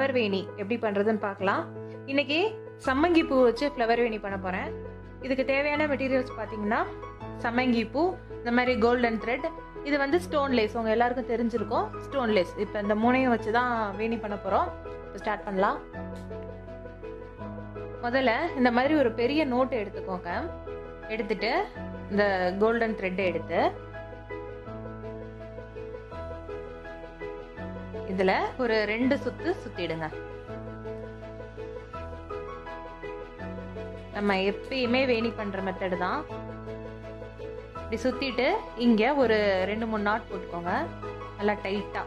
Flower வேணி எப்படி பண்ணுறதுன்னு பார்க்கலாம். இன்றைக்கி சம்மங்கி பூ வச்சு ஃப்ளவர் வேணி பண்ண போகிறேன். இதுக்கு தேவையான மெட்டீரியல்ஸ் பார்த்தீங்கன்னா சம்மங்கி பூ, இந்த மாதிரி கோல்டன் த்ரெட், இது வந்து ஸ்டோன் லேஸ். உங்கள் எல்லாருக்கும் தெரிஞ்சிருக்கும் ஸ்டோன் லேஸ். இப்போ இந்த மூணையும் வச்சு தான் வேணி பண்ண போகிறோம். இப்போ ஸ்டார்ட் பண்ணலாம். முதல்ல இந்த மாதிரி ஒரு பெரிய நோட்டு எடுத்துக்கோங்க. எடுத்துட்டு இந்த கோல்டன் த்ரெட்டை எடுத்து இதுல ஒரு 2 சுத்து சுத்திடுங்க. நம்ம எப்பயுமே வேணி பண்ற மெத்தட் தான். இப்படி சுத்திட்டு இங்க ஒரு 2-3 நாட் போட்டுக்கோங்க, நல்லா டைட்டா.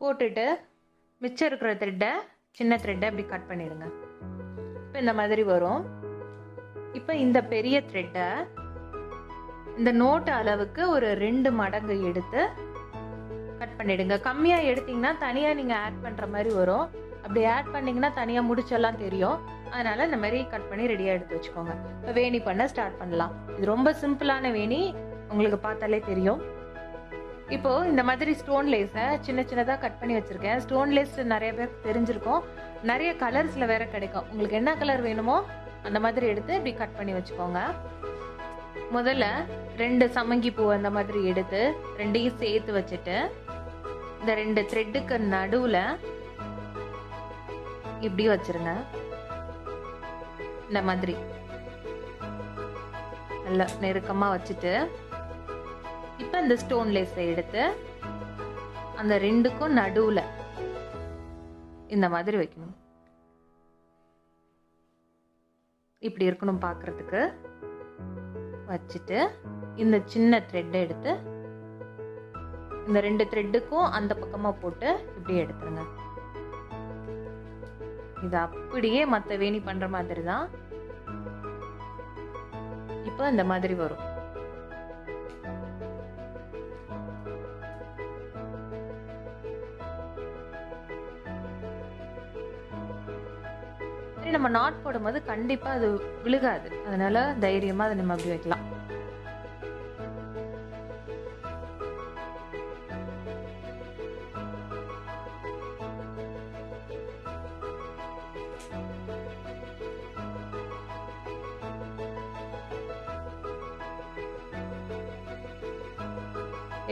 போட்டுட்டு மிச்சம் இருக்கிற த்ரெட்டை, சின்ன த்ரெட்டை இப்படி கட் பண்ணிடுங்க. இப்போ இந்த மாதிரி வரும். இப்போ இந்த பெரிய த்ரெட்டை இந்த நோட்டு அளவுக்கு ஒரு 2 மடங்கு எடுத்து கட் பண்ணிடுங்க. கம்மியாக எடுத்தீங்கன்னா தனியாக நீங்கள் ஆட் பண்ணுற மாதிரி வரும். அப்படி ஆட் பண்ணிங்கன்னா தனியாக முடிச்செல்லாம் தெரியும். அதனால இந்த மாதிரி கட் பண்ணி ரெடியாக எடுத்து வச்சுக்கோங்க. இப்போ வேணி பண்ண ஸ்டார்ட் பண்ணலாம். இது ரொம்ப சிம்பிளான வேணி, உங்களுக்கு பார்த்தாலே தெரியும். இப்போ இந்த மாதிரி ஸ்டோன் லேஸை சின்ன சின்னதாக கட் பண்ணி வச்சிருக்கேன். ஸ்டோன் லேஸ் நிறைய பேருக்கு தெரிஞ்சிருக்கும். நிறைய கலர்ஸ்ல வேற கிடைக்கும். உங்களுக்கு என்ன கலர் வேணுமோ அந்த மாதிரி எடுத்து இப்படி கட் பண்ணி வச்சுக்கோங்க. முதல்ல 2 சம்மங்கி பூ அந்த மாதிரி எடுத்து 2ஐயும் சேர்த்து வச்சுட்டு இந்த 2 த்ரெட்டுக்கு நடுவுல இப்படி வச்சிருங்க. இந்த மாதிரி நல்லா நெருக்கமா வச்சுட்டு இப்போ இந்த ஸ்டோன் லேஸை எடுத்து அந்த 2க்கும் நடுவுல இந்த மாதிரி வைக்கணும். இப்படி இருக்கணும் பார்க்கறதுக்கு. வச்சுட்டு இந்த சின்ன த்ரெட்டை எடுத்து இந்த 2 த்ரெட்டுக்கும் அந்த பக்கமா போட்டு இப்படி எடுத்துருங்க. இது அப்படியே மற்ற வேணி பண்ற மாதிரி தான். இப்போ இந்த மாதிரி வரும். நம்ம நாட் போடும்போது கண்டிப்பா அது விழுகாது. அதனால தைரியமா அதை நம்ம அப்படி வைக்கலாம்.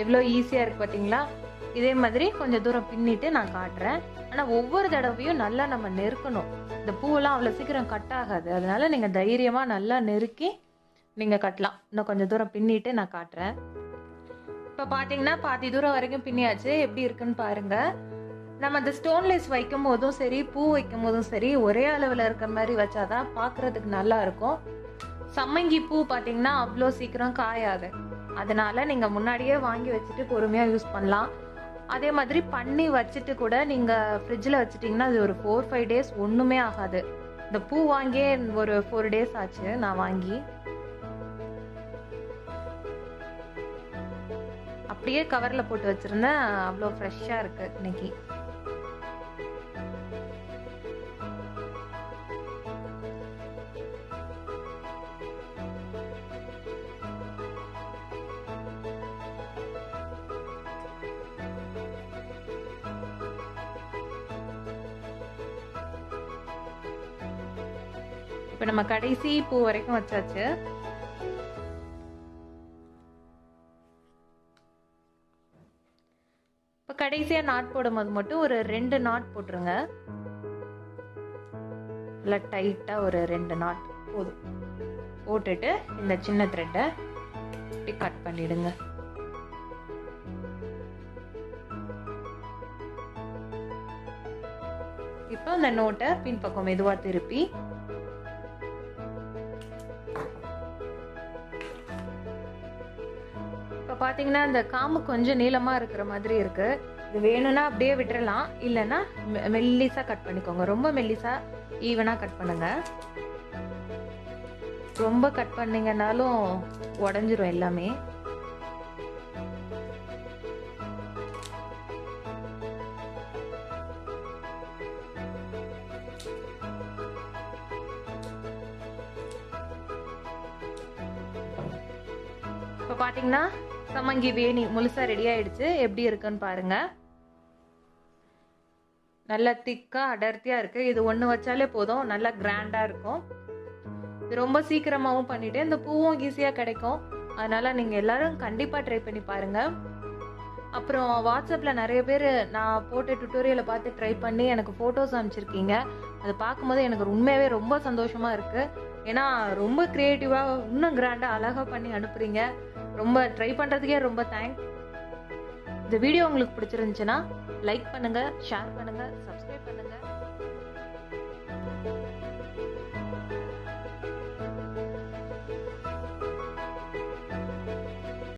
எவ்வளோ ஈஸியா இருக்கு பாத்தீங்களா? இதே மாதிரி கொஞ்சம் தூரம் பின்னிட்டு நான் காட்டுறேன். ஆனா ஒவ்வொரு தடவையும் நல்லா நம்ம நெருக்கணும். இந்த பூவெல்லாம் அவ்வளோ சீக்கிரம் கட் ஆகாது. அதனால நீங்கள் தைரியமாக நல்லா நெருக்கி நீங்கள் கட்டலாம். இன்னும் கொஞ்சம் தூரம் பின்னிட்டு நான் காட்டுறேன். இப்போ பார்த்தீங்கன்னா பாதி தூரம் வரைக்கும் பின்னியாச்சு. எப்படி இருக்குன்னு பாருங்க. நம்ம இந்த ஸ்டோன் லேஸ் வைக்கும் போதும் சரி, பூ வைக்கும் போதும் சரி, ஒரே அளவில் இருக்கிற மாதிரி வச்சாதான் பார்க்கறதுக்கு நல்லா இருக்கும். சம்மங்கி பூ பார்த்தீங்கன்னா அவ்வளோ சீக்கிரம் காயாது. அதனால நீங்கள் முன்னாடியே வாங்கி வச்சுட்டு பொறுமையாக யூஸ் பண்ணலாம். அதே மாதிரி பண்ணி வச்சுட்டு கூட நீங்கள் ஃப்ரிட்ஜில் வச்சுட்டிங்கன்னா அது ஒரு 4-5 டேஸ் ஒன்றுமே ஆகாது. இந்த பூ வாங்கியே ஒரு 4 டேஸ் ஆச்சு நான் வாங்கி. அப்படியே கவரில் போட்டு வச்சுருந்தேன். அவ்வளோ ஃப்ரெஷ்ஷாக இருக்குது இன்னைக்கு. இப்போ நம்ம கடைசி பூ வரைக்கும் வச்சாச்சு. இப்போ கடைசியா நாட் போடும்போது மட்டும் ஒரு 2 நாட் போட்டுருங்க. நல்லா டைட்டா ஒரு 2 நாட் போதும். போட்டுட்டு இந்த சின்ன த்ரெட்டை இப்படி கட் பண்ணிடுங்க. இப்போ இந்த நோட்டை பின்பக்கம் மெதுவா திருப்பி பார்த்தீங்கன்னா இந்த காம்பு கொஞ்சம் நீளமாக இருக்கிற மாதிரி இருக்குது. இது வேணும்னா அப்படியே விட்டுறலாம், இல்லைன்னா மெல்லிசாக கட் பண்ணிக்கோங்க. ரொம்ப மெல்லிசாக ஈவனாக கட் பண்ணுங்க. ரொம்ப கட் பண்ணீங்கன்னாலும் உடஞ்சிரும் எல்லாமே. பார்த்தீங்கன்னா சம்மங்கி வேணி முழுசா ரெடி ஆயிடுச்சு. எப்படி இருக்குன்னு பாருங்க. நல்லா திக்கா அடர்த்தியா இருக்கு. இது ஒன்று வச்சாலே போதும், நல்லா கிராண்டா இருக்கும். இது ரொம்ப சீக்கிரமாகவும் பண்ணிட்டு இந்த பூவும் ஈஸியாக கிடைக்கும். அதனால நீங்க எல்லாரும் கண்டிப்பா ட்ரை பண்ணி பாருங்க. அப்புறம் வாட்ஸ்அப்பில் நிறைய பேர் நான் போட்ட டுட்டோரியலை பார்த்து ட்ரை பண்ணி எனக்கு ஃபோட்டோஸ் அனுப்பிச்சிருக்கீங்க. அதை பார்க்கும்போது எனக்கு உண்மையாகவே ரொம்ப சந்தோஷமாக இருக்குது. ஏன்னா ரொம்ப க்ரியேட்டிவாக இன்னும் கிராண்டாக அழகாக பண்ணி அனுப்புகிறீங்க. ரொம்ப ட்ரை பண்ணுறதுக்கே ரொம்ப தேங்க்ஸ். இந்த வீடியோ உங்களுக்கு பிடிச்சிருந்துச்சுன்னா லைக் பண்ணுங்கள், ஷேர் பண்ணுங்கள், சப்ஸ்கிரைப் பண்ணுங்கள்.